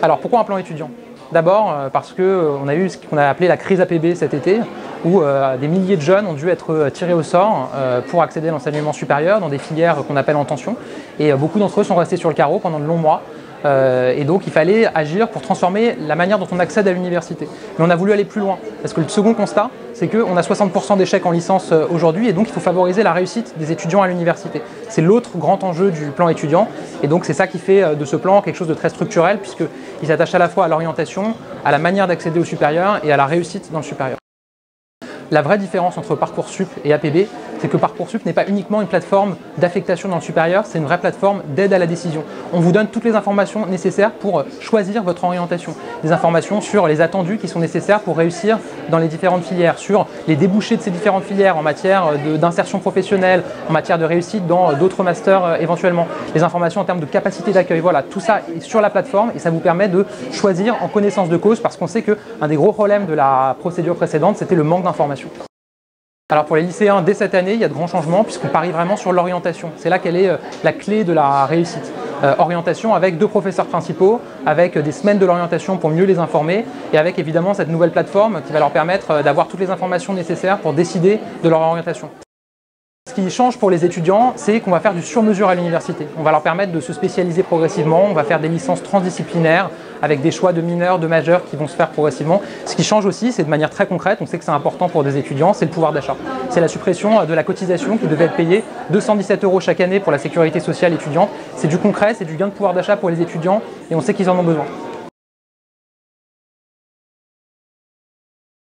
Alors pourquoi un plan étudiant? D'abord parce qu'on a eu ce qu'on a appelé la crise APB cet été, où des milliers de jeunes ont dû être tirés au sort pour accéder à l'enseignement supérieur dans des filières qu'on appelle en tension. Et beaucoup d'entre eux sont restés sur le carreau pendant de longs mois. Et donc il fallait agir pour transformer la manière dont on accède à l'université. Mais on a voulu aller plus loin, parce que le second constat, c'est qu'on a 60% d'échecs en licence aujourd'hui, et donc il faut favoriser la réussite des étudiants à l'université. C'est l'autre grand enjeu du plan étudiant, et donc c'est ça qui fait de ce plan quelque chose de très structurel, puisqu'il s'attache à la fois à l'orientation, à la manière d'accéder au supérieur et à la réussite dans le supérieur. La vraie différence entre Parcoursup et APB, c'est que Parcoursup n'est pas uniquement une plateforme d'affectation dans le supérieur, c'est une vraie plateforme d'aide à la décision. On vous donne toutes les informations nécessaires pour choisir votre orientation. Des informations sur les attendus qui sont nécessaires pour réussir dans les différentes filières, sur les débouchés de ces différentes filières en matière d'insertion professionnelle, en matière de réussite dans d'autres masters éventuellement, les informations en termes de capacité d'accueil. Voilà, tout ça est sur la plateforme et ça vous permet de choisir en connaissance de cause, parce qu'on sait qu'un des gros problèmes de la procédure précédente, c'était le manque d'informations. Alors pour les lycéens, dès cette année, il y a de grands changements puisqu'on parie vraiment sur l'orientation. C'est là qu'elle est la clé de la réussite. Orientation avec 2 professeurs principaux, avec des semaines de l'orientation pour mieux les informer et avec évidemment cette nouvelle plateforme qui va leur permettre d'avoir toutes les informations nécessaires pour décider de leur orientation. Ce qui change pour les étudiants, c'est qu'on va faire du sur-mesure à l'université. On va leur permettre de se spécialiser progressivement, on va faire des licences transdisciplinaires avec des choix de mineurs, de majeurs qui vont se faire progressivement. Ce qui change aussi, c'est de manière très concrète, on sait que c'est important pour des étudiants, c'est le pouvoir d'achat. C'est la suppression de la cotisation qui devait être payée 217 € chaque année pour la sécurité sociale étudiante. C'est du concret, c'est du gain de pouvoir d'achat pour les étudiants et on sait qu'ils en ont besoin.